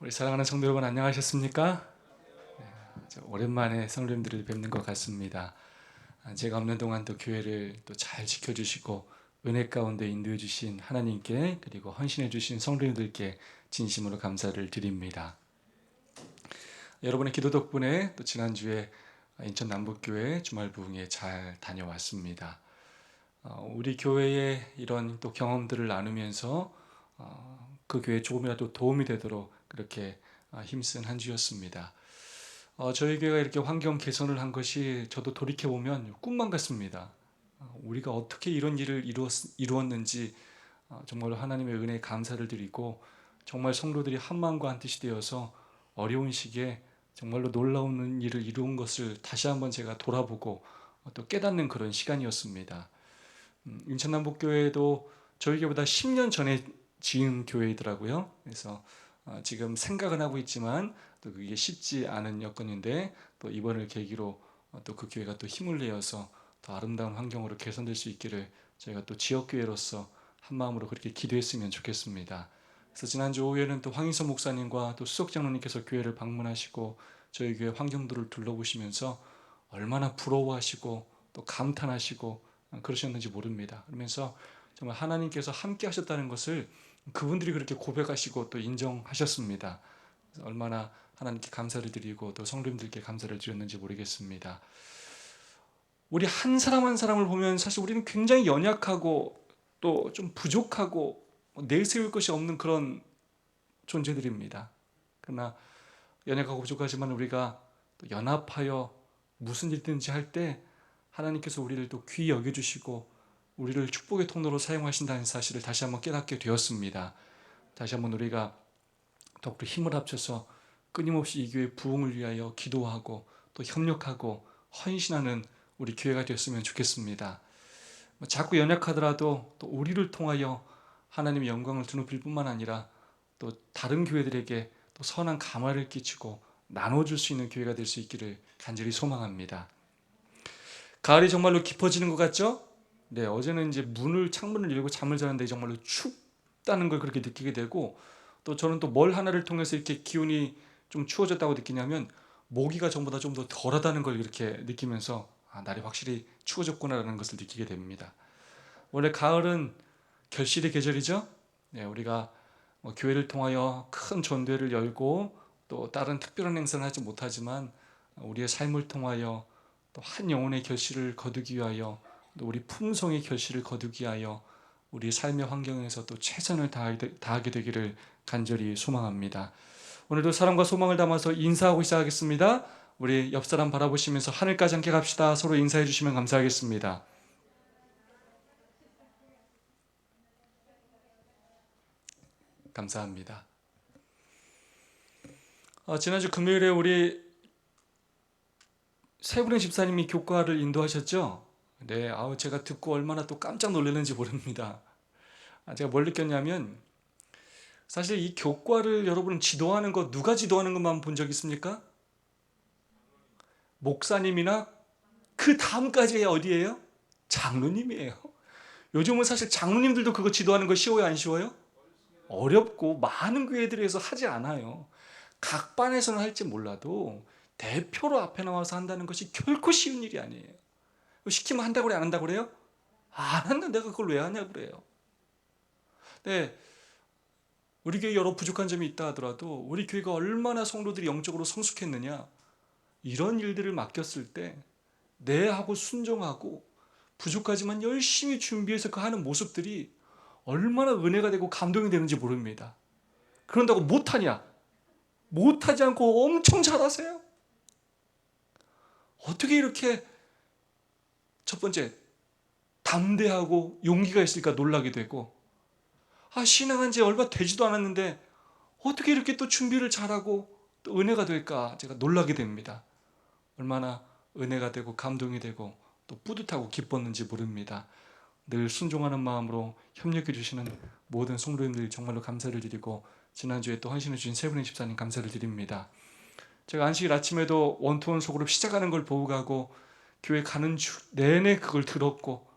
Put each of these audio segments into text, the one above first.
우리 사랑하는 성도 여러분, 안녕하셨습니까? 오랜만에 성도님들을 뵙는 것 같습니다. 제가 없는 동안 또 교회를 또 잘 지켜주시고 은혜 가운데 인도해 주신 하나님께, 그리고 헌신해 주신 성도님들께 진심으로 감사를 드립니다. 여러분의 기도 덕분에 또 지난주에 인천 남북교회 주말 부흥회 잘 다녀왔습니다. 우리 교회의 이런 또 경험들을 나누면서 그 교회에 조금이라도 도움이 되도록 그렇게 힘쓴 한 주였습니다. 저희 교회가 이렇게 환경 개선을 한 것이 저도 돌이켜보면 꿈만 같습니다. 우리가 어떻게 이런 일을 이루었는지 정말로 하나님의 은혜에 감사를 드리고, 정말 성도들이 한 마음과 한 뜻이 되어서 어려운 시기에 정말로 놀라운 일을 이룬 것을 다시 한번 제가 돌아보고 또 깨닫는 그런 시간이었습니다. 인천남북교회도 저희 교회보다 10년 전에 지은 교회이더라고요. 그래서 지금 생각은 하고 있지만 또 그게 쉽지 않은 여건인데, 또 이번을 계기로 또 그 교회가 또 힘을 내어서 더 아름다운 환경으로 개선될 수 있기를 저희가 또 지역교회로서 한 마음으로 그렇게 기도했으면 좋겠습니다. 그래서 지난주 오후에는 또 황인선 목사님과 또 수석 장로님께서 교회를 방문하시고 저희 교회 환경들을 둘러보시면서 얼마나 부러워하시고 또 감탄하시고 그러셨는지 모릅니다. 그러면서 정말 하나님께서 함께 하셨다는 것을 그분들이 그렇게 고백하시고 또 인정하셨습니다. 얼마나 하나님께 감사를 드리고 또 성도님들께 감사를 드렸는지 모르겠습니다. 우리 한 사람 한 사람을 보면 사실 우리는 굉장히 연약하고 또 좀 부족하고 내세울 것이 없는 그런 존재들입니다. 그러나 연약하고 부족하지만 우리가 또 연합하여 무슨 일든지 할 때 하나님께서 우리를 또 귀히 여겨주시고 우리를 축복의 통로로 사용하신다는 사실을 다시 한번 깨닫게 되었습니다. 다시 한번 우리가 더욱더 힘을 합쳐서 끊임없이 이 교회 부흥을 위하여 기도하고 또 협력하고 헌신하는 우리 교회가 되었으면 좋겠습니다. 자꾸 연약하더라도 또 우리를 통하여 하나님의 영광을 드높일 뿐만 아니라 또 다른 교회들에게 또 선한 감화를 끼치고 나눠줄 수 있는 교회가 될 수 있기를 간절히 소망합니다. 가을이 정말로 깊어지는 것 같죠? 네, 어제는 이제 창문을 열고 잠을 자는데 정말로 춥다는 걸 그렇게 느끼게 되고, 또 저는 또 뭘 하나를 통해서 이렇게 기온이 좀 추워졌다고 느끼냐면 모기가 전보다 좀 더 덜하다는 걸 이렇게 느끼면서 날이 확실히 추워졌구나라는 것을 느끼게 됩니다. 원래 가을은 결실의 계절이죠. 네, 우리가 교회를 통하여 큰 전도회를 열고 또 다른 특별한 행사는 하지 못하지만 우리의 삶을 통하여 또 한 영혼의 결실을 거두기 위하여, 또 우리 품성의 결실을 거두기 위하여 우리 삶의 환경에서 또 최선을 다하게 되기를 간절히 소망합니다. 오늘도 사랑과 소망을 담아서 인사하고 시작하겠습니다. 우리 옆 사람 바라보시면서 하늘까지 함께 갑시다. 서로 인사해 주시면 감사하겠습니다. 감사합니다. 지난주 금요일에 우리 세 분의 집사님이 교과를 인도하셨죠? 네, 제가 듣고 얼마나 또 깜짝 놀랐는지 모릅니다. 제가 뭘 느꼈냐면, 사실 이 교과를 여러분 지도하는 거 누가 지도하는 것만 본 적 있습니까? 목사님이나 그 다음까지 어디예요? 장로님이에요. 요즘은 사실 장로님들도 그거 지도하는 거 쉬워요, 안 쉬워요? 어렵고 많은 교회들에서 하지 않아요. 각 반에서는 할지 몰라도 대표로 앞에 나와서 한다는 것이 결코 쉬운 일이 아니에요. 시키면 한다고 그래, 안 한다고 그래요? 안 한다, 내가 그걸 왜 하냐고 그래요. 네, 우리 교회 여러 부족한 점이 있다 하더라도 우리 교회가 얼마나 성도들이 영적으로 성숙했느냐, 이런 일들을 맡겼을 때 네 하고 순종하고 부족하지만 열심히 준비해서 그 하는 모습들이 얼마나 은혜가 되고 감동이 되는지 모릅니다. 그런다고 못하냐? 못하지 않고 엄청 잘하세요. 어떻게 이렇게 첫 번째 담대하고 용기가 있을까 놀라게 되고, 신앙한 지 얼마 되지도 않았는데 어떻게 이렇게 또 준비를 잘하고 또 은혜가 될까 제가 놀라게 됩니다. 얼마나 은혜가 되고 감동이 되고 또 뿌듯하고 기뻤는지 모릅니다. 늘 순종하는 마음으로 협력해 주시는 모든 성도님들 정말로 감사를 드리고, 지난주에 또 헌신해 주신 세 분의 집사님 감사를 드립니다. 제가 안식일 아침에도 원투원 소그룹 시작하는 걸 보고 가고 교회 가는 주 내내 그걸 들었고,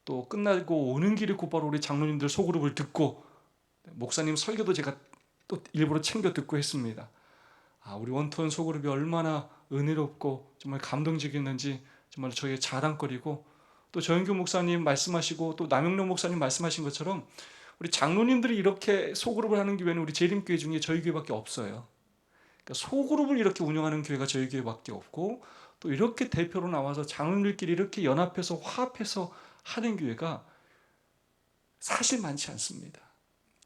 또 끝나고 오는 길에 곧바로 우리 장로님들 소그룹을 듣고 목사님 설교도 제가 또 일부러 챙겨 듣고 했습니다. 우리 원톤 소그룹이 얼마나 은혜롭고 정말 감동적이었는지 정말 저에게 자랑거리고, 또 정인규 목사님 말씀하시고 또 남영록 목사님 말씀하신 것처럼 우리 장로님들이 이렇게 소그룹을 하는 교회는 우리 재림교회 중에 저희 교회밖에 없어요. 그러니까 소그룹을 이렇게 운영하는 교회가 저희 교회밖에 없고, 또 이렇게 대표로 나와서 장로님들끼리 이렇게 연합해서 화합해서 하는 교회가 사실 많지 않습니다.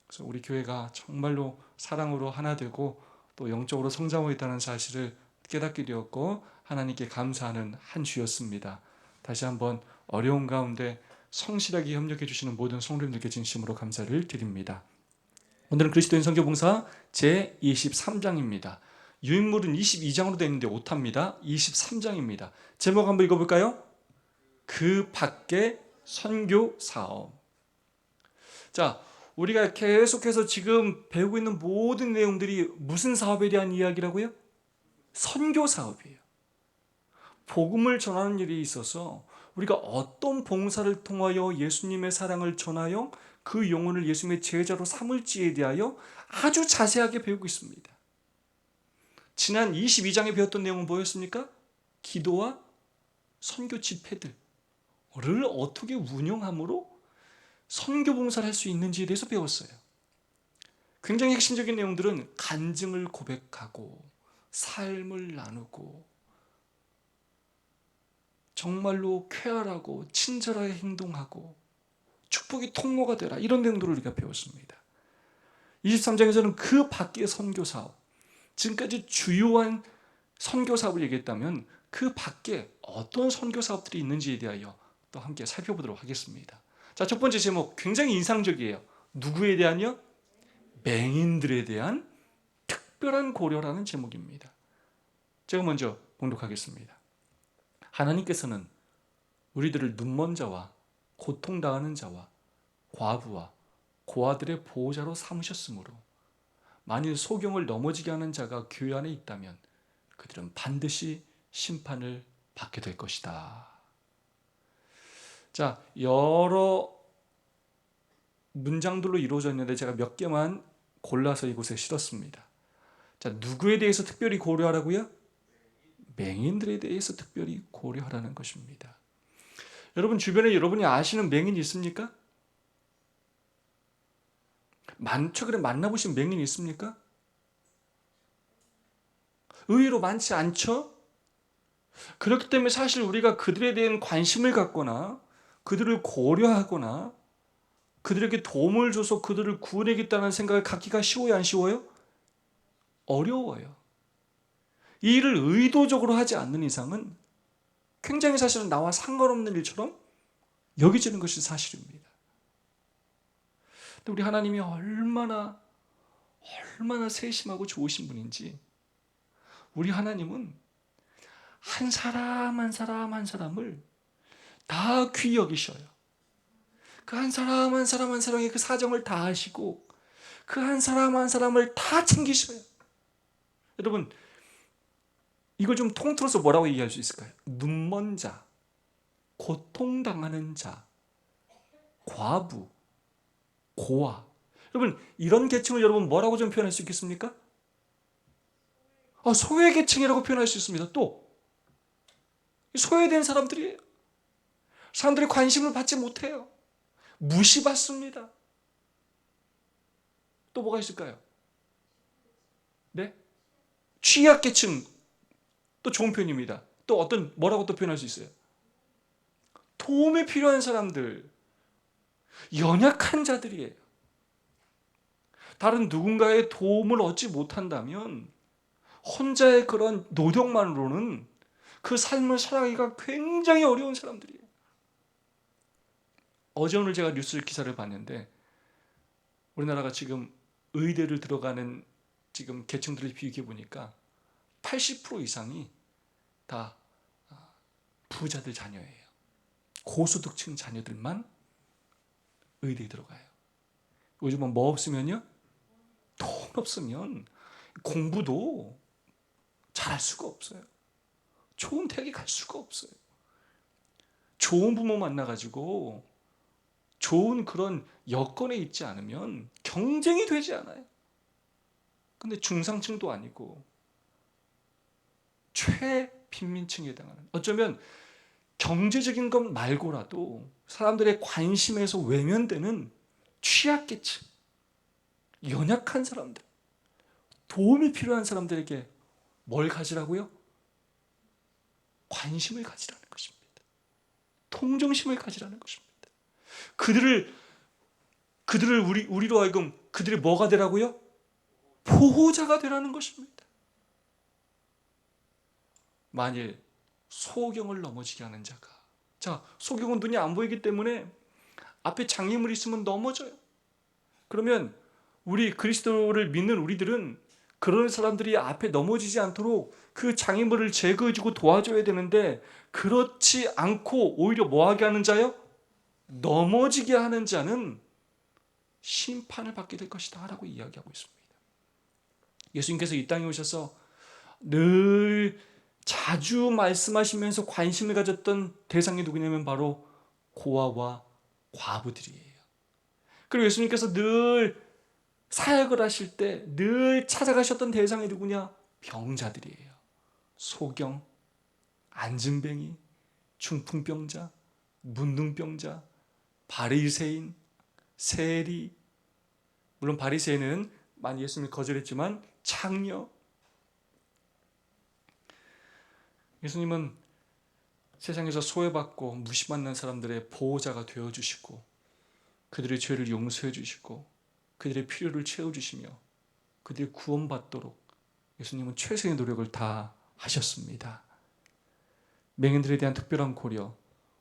그래서 우리 교회가 정말로 사랑으로 하나 되고 또 영적으로 성장하고 있다는 사실을 깨닫게 되었고, 하나님께 감사하는 한 주였습니다. 다시 한번 어려운 가운데 성실하게 협력해 주시는 모든 성도님들께 진심으로 감사를 드립니다. 오늘은 그리스도인 선교봉사 제23장입니다. 유인물은 22장으로 되어 있는데 오타입니다. 23장입니다. 제목 한번 읽어볼까요? 그 밖에 선교 사업. 자, 우리가 계속해서 지금 배우고 있는 모든 내용들이 무슨 사업에 대한 이야기라고요? 선교 사업이에요. 복음을 전하는 일에 있어서 우리가 어떤 봉사를 통하여 예수님의 사랑을 전하여 그 영혼을 예수님의 제자로 삼을지에 대하여 아주 자세하게 배우고 있습니다. 지난 22장에 배웠던 내용은 뭐였습니까? 기도와 선교 집회들을 어떻게 운영함으로 선교 봉사를 할 수 있는지에 대해서 배웠어요. 굉장히 핵심적인 내용들은 간증을 고백하고 삶을 나누고 정말로 쾌활하고 친절하게 행동하고 축복의 통로가 되라, 이런 내용들을 우리가 배웠습니다. 23장에서는 그 밖의 선교 사업, 지금까지 주요한 선교 사업을 얘기했다면 그 밖에 어떤 선교 사업들이 있는지에 대하여 또 함께 살펴보도록 하겠습니다. 자, 첫 번째 제목 굉장히 인상적이에요. 누구에 대한요? 맹인들에 대한 특별한 고려라는 제목입니다. 제가 먼저 봉독하겠습니다. 하나님께서는 우리들을 눈먼 자와 고통당하는 자와 과부와 고아들의 보호자로 삼으셨으므로 만일 소경을 넘어지게 하는 자가 교회 안에 있다면 그들은 반드시 심판을 받게 될 것이다. 자, 여러 문장들로 이루어져 있는데 제가 몇 개만 골라서 이곳에 실었습니다. 자, 누구에 대해서 특별히 고려하라고요? 맹인들에 대해서 특별히 고려하라는 것입니다. 여러분 주변에 여러분이 아시는 맹인이 있습니까? 많죠? 그래, 만나보신 맹인이 있습니까? 의외로 많지 않죠? 그렇기 때문에 사실 우리가 그들에 대한 관심을 갖거나 그들을 고려하거나 그들에게 도움을 줘서 그들을 구원하겠다는 생각을 갖기가 쉬워요, 안 쉬워요? 어려워요. 이 일을 의도적으로 하지 않는 이상은 굉장히 사실은 나와 상관없는 일처럼 여겨지는 것이 사실입니다. 근데 우리 하나님이 얼마나 세심하고 좋으신 분인지, 우리 하나님은 한 사람 한 사람 한 사람을 다 귀히 여기셔요. 그 한 사람 한 사람 한 사람의 그 사정을 다 아시고 그 한 사람 한 사람을 다 챙기셔요. 여러분, 이걸 좀 통틀어서 뭐라고 얘기할 수 있을까요? 눈먼 자, 고통당하는 자, 과부, 고아. 여러분, 이런 계층을 여러분 뭐라고 좀 표현할 수 있겠습니까? 소외계층이라고 표현할 수 있습니다. 또 소외된 사람들이에요. 사람들이 관심을 받지 못해요. 무시받습니다. 또 뭐가 있을까요? 네? 취약계층, 또 좋은 표현입니다. 또 어떤 뭐라고 또 표현할 수 있어요? 도움이 필요한 사람들, 연약한 자들이에요. 다른 누군가의 도움을 얻지 못한다면 혼자의 그런 노력만으로는 그 삶을 살아가기가 굉장히 어려운 사람들이에요. 어제 오늘 제가 뉴스 기사를 봤는데 우리나라가 지금 의대를 들어가는 지금 계층들을 비교해 보니까 80% 이상이 다 부자들 자녀예요. 고소득층 자녀들만 의대에 들어가요. 요즘은 뭐 없으면요? 돈 없으면 공부도 잘할 수가 없어요. 좋은 대학에 갈 수가 없어요. 좋은 부모 만나가지고 좋은 그런 여건에 있지 않으면 경쟁이 되지 않아요. 근데 중상층도 아니고 최빈민층에 해당하는, 어쩌면 경제적인 것 말고라도 사람들의 관심에서 외면되는 취약계층, 연약한 사람들, 도움이 필요한 사람들에게 뭘 가지라고요? 관심을 가지라는 것입니다. 통정심을 가지라는 것입니다. 그들을 우리로 하여금 그들의 뭐가 되라고요? 보호자가 되라는 것입니다. 만일 소경을 넘어지게 하는 자가, 자, 소경은 눈이 안 보이기 때문에 앞에 장애물이 있으면 넘어져요. 그러면 우리 그리스도를 믿는 우리들은 그런 사람들이 앞에 넘어지지 않도록 그 장애물을 제거해주고 도와줘야 되는데, 그렇지 않고 오히려 뭐하게 하는 자요? 넘어지게 하는 자는 심판을 받게 될 것이다 라고 이야기하고 있습니다. 예수님께서 이 땅에 오셔서 늘 자주 말씀하시면서 관심을 가졌던 대상이 누구냐면 바로 고아와 과부들이에요. 그리고 예수님께서 늘 사역을 하실 때 늘 찾아가셨던 대상이 누구냐? 병자들이에요. 소경, 안진뱅이, 중풍병자, 문둥병자, 바리새인, 세리, 물론 바리새인은 많이 예수님을 거절했지만 창녀. 예수님은 세상에서 소외받고 무시받는 사람들의 보호자가 되어주시고 그들의 죄를 용서해 주시고 그들의 필요를 채워주시며 그들이 구원받도록 예수님은 최선의 노력을 다 하셨습니다. 맹인들에 대한 특별한 고려,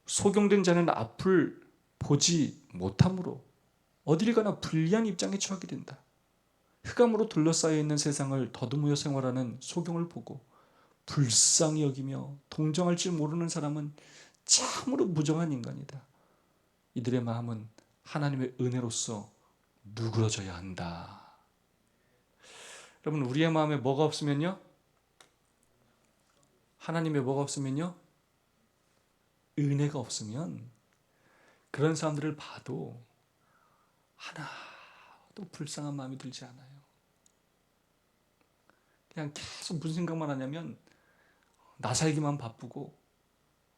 소경된 자는 앞을 보지 못함으로 어딜 가나 불리한 입장에 처하게 된다. 흑암으로 둘러싸여 있는 세상을 더듬어 생활하는 소경을 보고 불쌍히 여기며 동정할 줄 모르는 사람은 참으로 무정한 인간이다. 이들의 마음은 하나님의 은혜로서 누그러져야 한다. 여러분, 우리의 마음에 뭐가 없으면요? 하나님의 뭐가 없으면요? 은혜가 없으면 그런 사람들을 봐도 하나도 불쌍한 마음이 들지 않아요. 그냥 계속 무슨 생각만 하냐면 나 살기만 바쁘고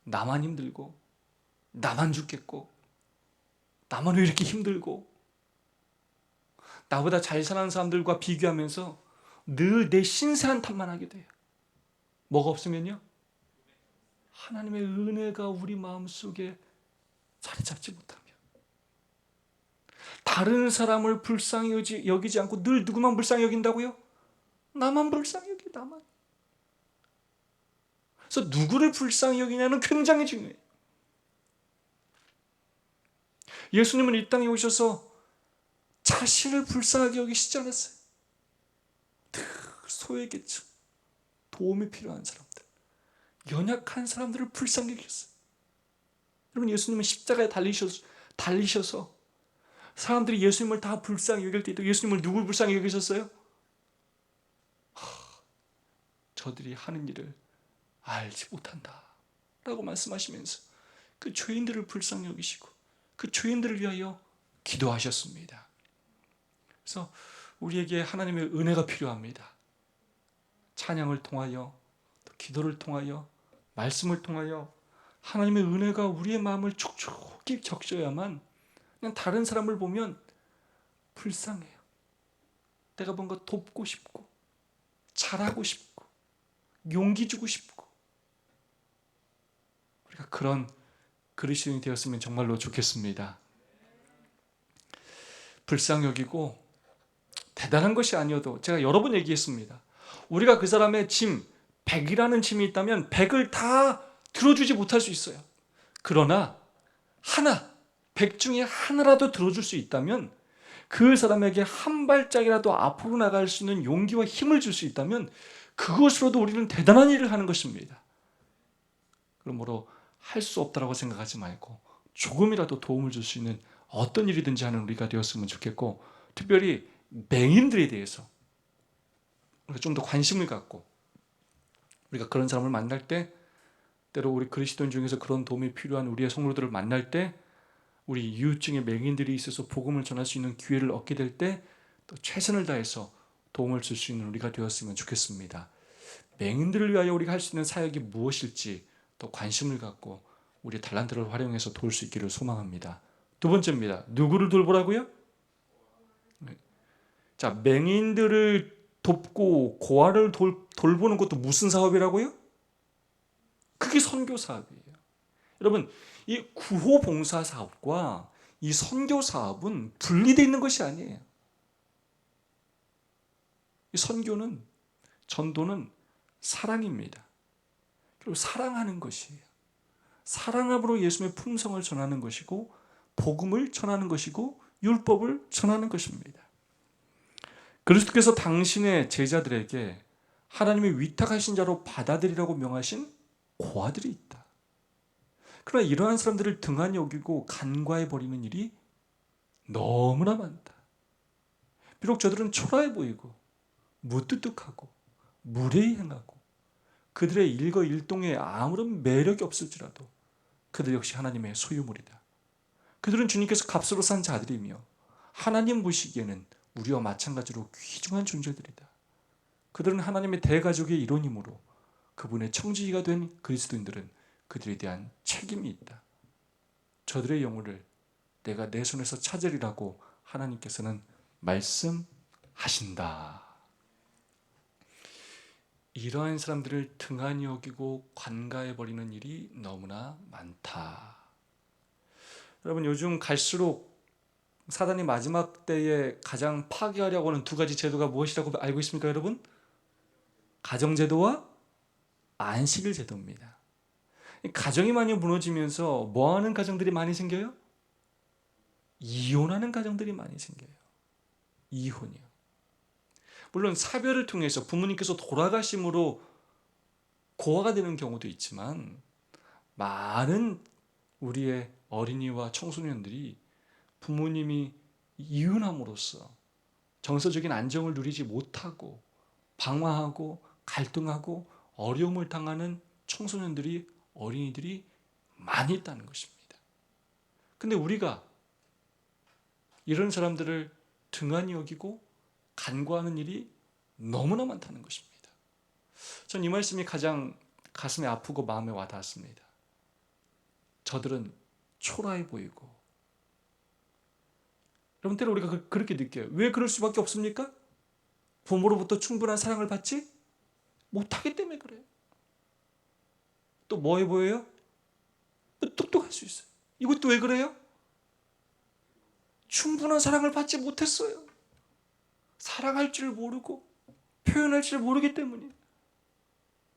나만 힘들고 나만 죽겠고 나만 왜 이렇게 힘들고 나보다 잘 사는 사람들과 비교하면서 늘 내 신세한 탓만 하게 돼요. 뭐가 없으면요? 하나님의 은혜가 우리 마음속에 자리 잡지 못하면, 다른 사람을 불쌍히 여기지 않고 늘 누구만 불쌍히 여긴다고요? 나만 불쌍히 여기, 나만. 그래서 누구를 불쌍히 여기냐는 굉장히 중요해요. 예수님은 이 땅에 오셔서 자신을 불쌍하게 여기시지 않았어요. 늘 소외계층, 도움이 필요한 사람들, 연약한 사람들을 불쌍히 여겼어요. 여러분, 예수님은 십자가에 달리셔서 사람들이 예수님을 다 불쌍히 여길 때도 예수님을 누굴 불쌍히 여기셨어요? 저들이 하는 일을 알지 못한다 라고 말씀하시면서 그 죄인들을 불쌍히 여기시고 그 죄인들을 위하여 기도하셨습니다. 그래서 우리에게 하나님의 은혜가 필요합니다. 찬양을 통하여, 또 기도를 통하여, 말씀을 통하여 하나님의 은혜가 우리의 마음을 촉촉히 적셔야만 그냥 다른 사람을 보면 불쌍해요. 내가 뭔가 돕고 싶고 잘하고 싶고 용기 주고 싶고, 우리가 그런 그리스도인이 되었으면 정말로 좋겠습니다. 불쌍히 여기고 대단한 것이 아니어도 제가 여러 번 얘기했습니다. 우리가 그 사람의 짐, 100이라는 짐이 있다면 100을 다 들어주지 못할 수 있어요. 그러나 100 중에 하나라도 들어줄 수 있다면, 그 사람에게 한 발짝이라도 앞으로 나갈 수 있는 용기와 힘을 줄 수 있다면 그것으로도 우리는 대단한 일을 하는 것입니다. 그러므로 할 수 없다고 생각하지 말고 조금이라도 도움을 줄 수 있는 어떤 일이든지 하는 우리가 되었으면 좋겠고, 특별히 맹인들에 대해서 우리가 좀 더 관심을 갖고, 우리가 그런 사람을 만날 때, 때로 우리 그리스도인 중에서 그런 도움이 필요한 우리의 성도들을 만날 때, 우리 이웃 중에 맹인들이 있어서 복음을 전할 수 있는 기회를 얻게 될 때 또 최선을 다해서 도움을 줄 수 있는 우리가 되었으면 좋겠습니다. 맹인들을 위하여 우리가 할 수 있는 사역이 무엇일지 또 관심을 갖고 우리의 달란트를 활용해서 도울 수 있기를 소망합니다. 두 번째입니다. 누구를 돌보라고요? 자, 맹인들을 돕고 고아를 돌보는 것도 무슨 사업이라고요? 그게 선교 사업이에요. 여러분, 이 구호 봉사 사업과 이 선교 사업은 분리되어 있는 것이 아니에요. 이 선교는, 전도는 사랑입니다. 그리고 사랑하는 것이에요. 사랑함으로 예수님의 품성을 전하는 것이고 복음을 전하는 것이고 율법을 전하는 것입니다. 그리스도께서 당신의 제자들에게 하나님의 위탁하신 자로 받아들이라고 명하신 고아들이 있다. 그러나 이러한 사람들을 등한히 여기고 간과해 버리는 일이 너무나 많다. 비록 저들은 초라해 보이고 무뚝뚝하고 무례히 행하고 그들의 일거일동에 아무런 매력이 없을지라도 그들 역시 하나님의 소유물이다. 그들은 주님께서 값으로 산 자들이며 하나님 보시기에는 우리와 마찬가지로 귀중한 존재들이다. 그들은 하나님의 대가족의 일원이므로 그분의 청지기가 된 그리스도인들은 그들에 대한 책임이 있다. 저들의 영혼을 내가 내 손에서 찾으리라고 하나님께서는 말씀하신다. 이러한 사람들을 등한히 여기고 관가해버리는 일이 너무나 많다. 여러분, 요즘 갈수록 사단이 마지막 때에 가장 파괴하려고 하는 두 가지 제도가 무엇이라고 알고 있습니까, 여러분? 가정제도와 안식일 제도입니다. 가정이 많이 무너지면서 뭐하는 가정들이 많이 생겨요? 이혼하는 가정들이 많이 생겨요. 이혼이요. 물론 사별을 통해서 부모님께서 돌아가심으로 고아가 되는 경우도 있지만 많은 우리의 어린이와 청소년들이 부모님이 이혼함으로써 정서적인 안정을 누리지 못하고 방황하고 갈등하고 어려움을 당하는 청소년들이, 어린이들이 많이 있다는 것입니다. 근데 우리가 이런 사람들을 등한히 여기고 간과하는 일이 너무나 많다는 것입니다. 전 이 말씀이 가장 가슴에 아프고 마음에 와닿았습니다. 저들은 초라해 보이고, 여러분, 때로 우리가 그렇게 느껴요. 왜 그럴 수밖에 없습니까? 부모로부터 충분한 사랑을 받지 못하기 때문에 그래요. 또 뭐해 보여요? 또 똑똑할 수 있어요. 이것도 왜 그래요? 충분한 사랑을 받지 못했어요. 사랑할 줄 모르고 표현할 줄 모르기 때문이에요.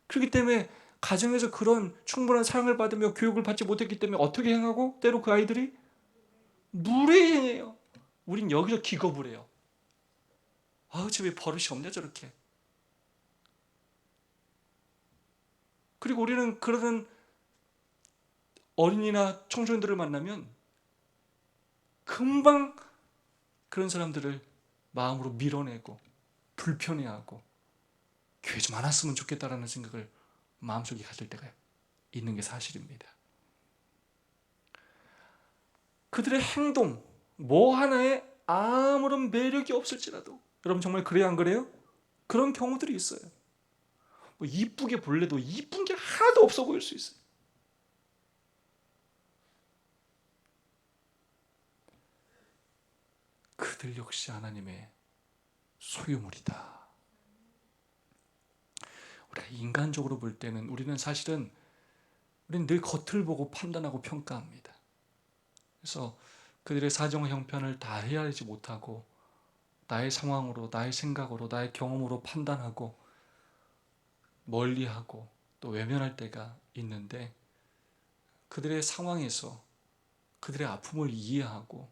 그렇기 때문에 가정에서 그런 충분한 사랑을 받으며 교육을 받지 못했기 때문에 어떻게 행하고 때로 그 아이들이 무례히 행해요. 우린 여기서 기겁을 해요. 아우, 쟤 왜 버릇이 없냐 저렇게. 그리고 우리는 그런 어린이나 청소년들을 만나면 금방 그런 사람들을 마음으로 밀어내고 불편해하고 교회 좀 안 왔으면 좋겠다라는 생각을 마음속에 가질 때가 있는 게 사실입니다. 그들의 행동 뭐 하나에 아무런 매력이 없을지라도, 여러분 정말 그래요 안 그래요? 그런 경우들이 있어요. 뭐 이쁘게 볼래도 이쁜 게 하나도 없어 보일 수 있어요. 그들 역시 하나님의 소유물이다. 우리가 인간적으로 볼 때는 우리는 늘 겉을 보고 판단하고 평가합니다. 그래서 그들의 사정과 형편을 다 헤아리지 못하고 나의 상황으로, 나의 생각으로, 나의 경험으로 판단하고 멀리하고 또 외면할 때가 있는데, 그들의 상황에서 그들의 아픔을 이해하고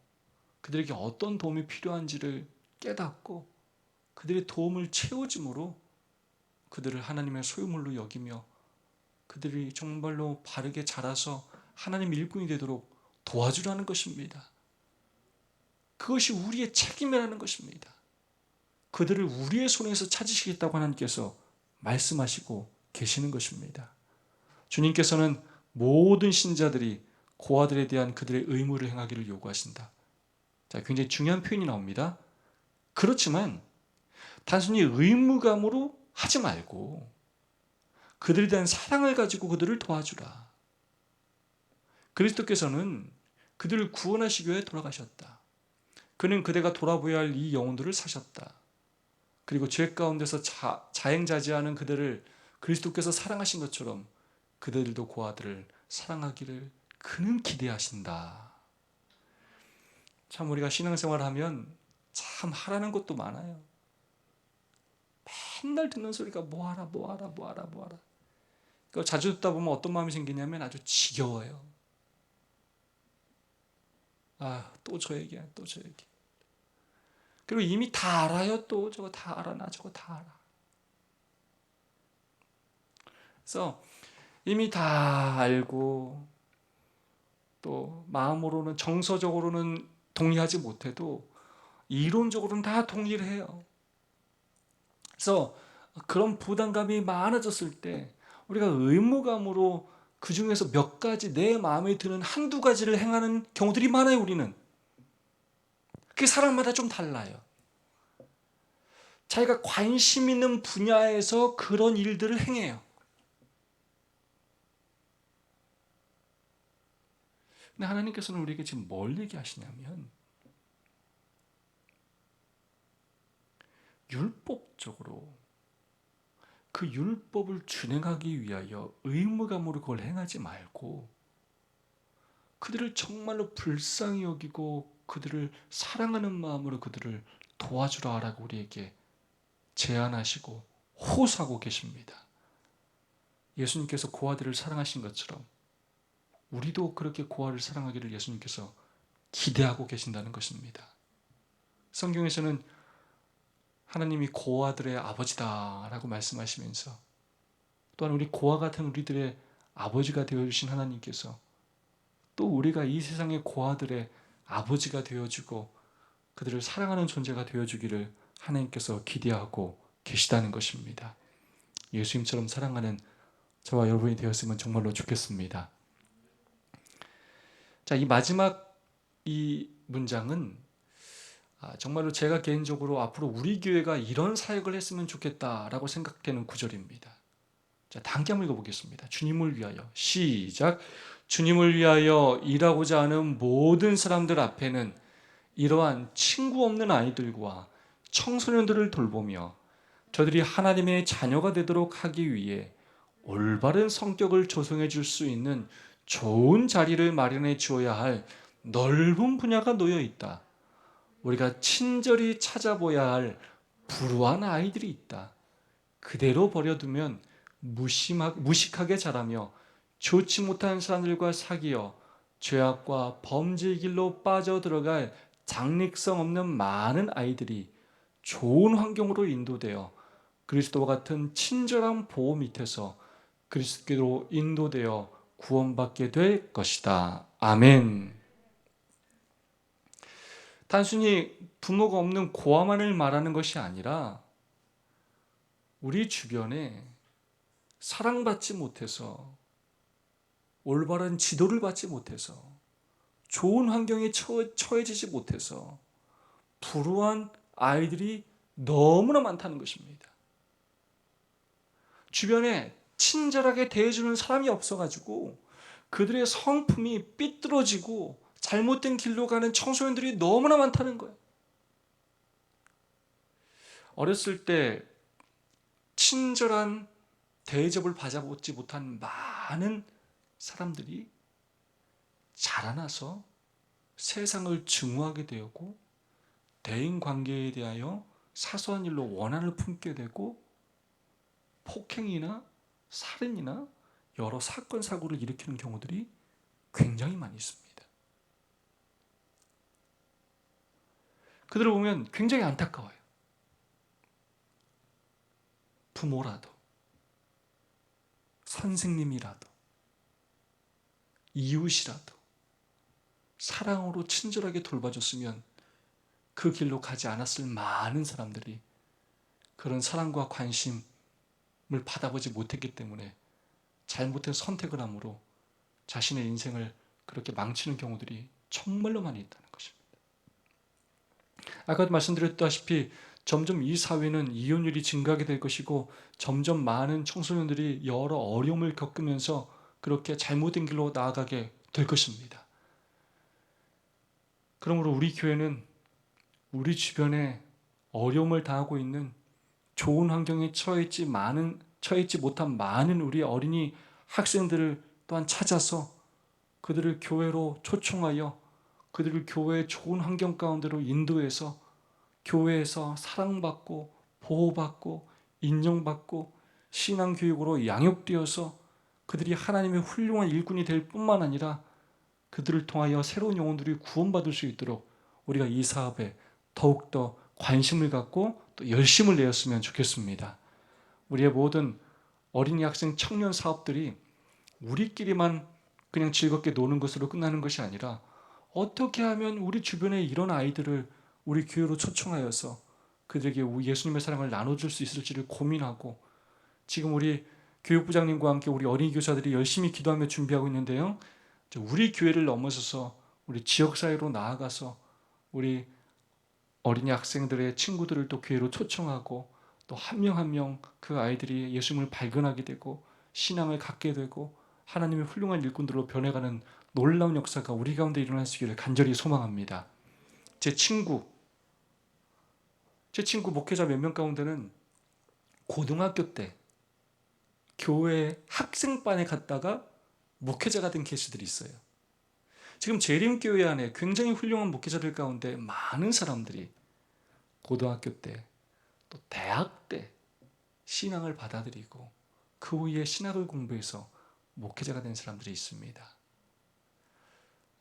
그들에게 어떤 도움이 필요한지를 깨닫고 그들의 도움을 채워줌으로 그들을 하나님의 소유물로 여기며 그들이 정말로 바르게 자라서 하나님 일꾼이 되도록 도와주라는 것입니다. 그것이 우리의 책임이라는 것입니다. 그들을 우리의 손에서 찾으시겠다고 하나님께서 말씀하시고 계시는 것입니다. 주님께서는 모든 신자들이 고아들에 대한 그들의 의무를 행하기를 요구하신다. 자, 굉장히 중요한 표현이 나옵니다. 그렇지만 단순히 의무감으로 하지 말고 그들에 대한 사랑을 가지고 그들을 도와주라. 그리스도께서는 그들을 구원하시기 위해 돌아가셨다. 그는 그대가 돌아보아야 할 이 영혼들을 사셨다. 그리고 죄 가운데서 자행자재하는 그들을 그리스도께서 사랑하신 것처럼 그들도 고아들을 사랑하기를 그는 기대하신다. 참 우리가 신앙생활을 하면 참 하라는 것도 많아요. 맨날 듣는 소리가 뭐하라. 자주 듣다 보면 어떤 마음이 생기냐면 아주 지겨워요. 또 저 얘기야, 또 저 얘기. 그리고 이미 다 알아요. 또 저거 다 알아, 나 저거 다 알아. 그래서 이미 다 알고 또 마음으로는 정서적으로는 동의하지 못해도 이론적으로는 다 동의를 해요. 그래서 그런 부담감이 많아졌을 때 우리가 의무감으로 그 중에서 몇 가지 내 마음에 드는 한두 가지를 행하는 경우들이 많아요. 우리는 그게 사람마다 좀 달라요. 자기가 관심 있는 분야에서 그런 일들을 행해요. 근데 하나님께서는 우리에게 지금 뭘 얘기하시냐면 율법적으로 그 율법을 준행하기 위하여 의무감으로 그걸 행하지 말고 그들을 정말로 불쌍히 여기고 그들을 사랑하는 마음으로 그들을 도와주라라고 우리에게 제안하시고 호소하고 계십니다. 예수님께서 고아들을 사랑하신 것처럼 우리도 그렇게 고아를 사랑하기를 예수님께서 기대하고 계신다는 것입니다. 성경에서는 하나님이 고아들의 아버지다라고 말씀하시면서 또한 우리 고아 같은 우리들의 아버지가 되어주신 하나님께서 또 우리가 이 세상의 고아들의 아버지가 되어주고 그들을 사랑하는 존재가 되어주기를 하나님께서 기대하고 계시다는 것입니다. 예수님처럼 사랑하는 저와 여러분이 되었으면 정말로 좋겠습니다. 자, 이 마지막 이 문장은 정말로 제가 개인적으로 앞으로 우리 교회가 이런 사역을 했으면 좋겠다라고 생각되는 구절입니다. 자, 다 함께 한번 읽어보겠습니다. 주님을 위하여 시작. 주님을 위하여 일하고자 하는 모든 사람들 앞에는 이러한 친구 없는 아이들과 청소년들을 돌보며 저들이 하나님의 자녀가 되도록 하기 위해 올바른 성격을 조성해 줄 수 있는 좋은 자리를 마련해 주어야 할 넓은 분야가 놓여 있다. 우리가 친절히 찾아보아야 할 불우한 아이들이 있다. 그대로 버려두면 무식하게 자라며 좋지 못한 사람들과 사귀어 죄악과 범죄의 길로 빠져들어갈 장릭성 없는 많은 아이들이 좋은 환경으로 인도되어 그리스도와 같은 친절한 보호 밑에서 그리스도께로 인도되어 구원받게 될 것이다. 아멘. 단순히 부모가 없는 고아만을 말하는 것이 아니라 우리 주변에 사랑받지 못해서 올바른 지도를 받지 못해서 좋은 환경에 처해지지 못해서 불우한 아이들이 너무나 많다는 것입니다. 주변에 친절하게 대해주는 사람이 없어가지고 그들의 성품이 삐뚤어지고 잘못된 길로 가는 청소년들이 너무나 많다는 거예요. 어렸을 때 친절한 대접을 받아보지 못한 많은 사람들이 자라나서 세상을 증오하게 되었고 대인관계에 대하여 사소한 일로 원한을 품게 되고 폭행이나 살인이나 여러 사건 사고를 일으키는 경우들이 굉장히 많이 있습니다. 그들을 보면 굉장히 안타까워요. 부모라도 선생님이라도 이웃이라도 사랑으로 친절하게 돌봐줬으면 그 길로 가지 않았을 많은 사람들이 그런 사랑과 관심을 받아보지 못했기 때문에 잘못된 선택을 함으로 자신의 인생을 그렇게 망치는 경우들이 정말로 많이 있다는 것입니다. 아까도 말씀드렸다시피 점점 이 사회는 이혼율이 증가하게 될 것이고 점점 많은 청소년들이 여러 어려움을 겪으면서 그렇게 잘못된 길로 나아가게 될 것입니다. 그러므로 우리 교회는 우리 주변에 어려움을 당하고 있는 좋은 환경에 처해있지 못한 많은 우리 어린이 학생들을 또한 찾아서 그들을 교회로 초청하여 그들을 교회의 좋은 환경 가운데로 인도해서 교회에서 사랑받고 보호받고 인정받고 신앙교육으로 양육되어서 그들이 하나님의 훌륭한 일꾼이 될 뿐만 아니라 그들을 통하여 새로운 영혼들이 구원받을 수 있도록 우리가 이 사업에 더욱더 관심을 갖고 또 열심을 내었으면 좋겠습니다. 우리의 모든 어린이 학생 청년 사업들이 우리끼리만 그냥 즐겁게 노는 것으로 끝나는 것이 아니라 어떻게 하면 우리 주변에 이런 아이들을 우리 교회로 초청하여서 그들에게 예수님의 사랑을 나눠줄 수 있을지를 고민하고, 지금 우리 교육부장님과 함께 우리 어린이 교사들이 열심히 기도하며 준비하고 있는데요, 우리 교회를 넘어서서 우리 지역사회로 나아가서 우리 어린이 학생들의 친구들을 또 교회로 초청하고 또 한 명 한 명 그 아이들이 예수님을 발견하게 되고 신앙을 갖게 되고 하나님의 훌륭한 일꾼들로 변해가는 놀라운 역사가 우리 가운데 일어날 수 있기를 간절히 소망합니다. 제 친구 목회자 몇 명 가운데는 고등학교 때 교회 학생반에 갔다가 목회자가 된 케이스들이 있어요. 지금 재림교회 안에 굉장히 훌륭한 목회자들 가운데 많은 사람들이 고등학교 때 또 대학 때 신앙을 받아들이고 그 후에 신학을 공부해서 목회자가 된 사람들이 있습니다.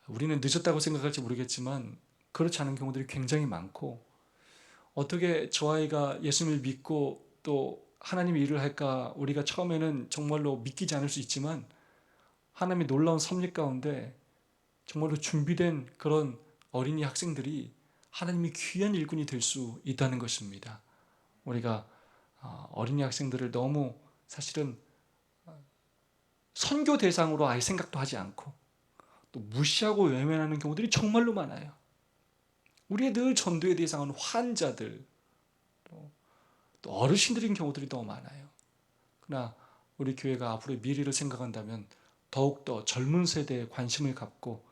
우리는 늦었다고 생각할지 모르겠지만 그렇지 않은 경우들이 굉장히 많고, 어떻게 저 아이가 예수님을 믿고 또 하나님의 일을 할까 우리가 처음에는 정말로 믿기지 않을 수 있지만 하나님의 놀라운 섭리 가운데 정말로 준비된 그런 어린이 학생들이 하나님의 귀한 일꾼이 될 수 있다는 것입니다. 우리가 어린이 학생들을 너무 사실은 선교 대상으로 아예 생각도 하지 않고 또 무시하고 외면하는 경우들이 정말로 많아요. 우리의 늘 전도의 대상은 환자들, 또 어르신들인 경우들이 너무 많아요. 그러나 우리 교회가 앞으로의 미래를 생각한다면 더욱더 젊은 세대에 관심을 갖고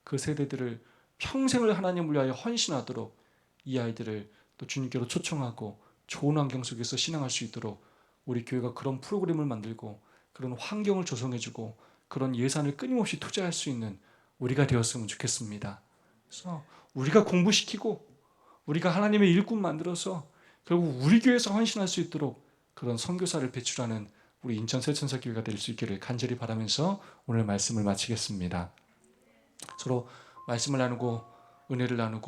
그 세대들을 평생을 하나님을 위하여 헌신하도록 이 아이들을 또 주님께로 초청하고 좋은 환경 속에서 신앙할 수 있도록 우리 교회가 그런 프로그램을 만들고 그런 환경을 조성해주고 그런 예산을 끊임없이 투자할 수 있는 우리가 되었으면 좋겠습니다. 그래서 우리가 공부시키고 우리가 하나님의 일꾼 만들어서 결국 우리 교회에서 헌신할 수 있도록 그런 선교사를 배출하는 우리 인천 세천사교회가 될 수 있기를 간절히 바라면서 오늘 말씀을 마치겠습니다. 서로 말씀을 나누고 은혜를 나누고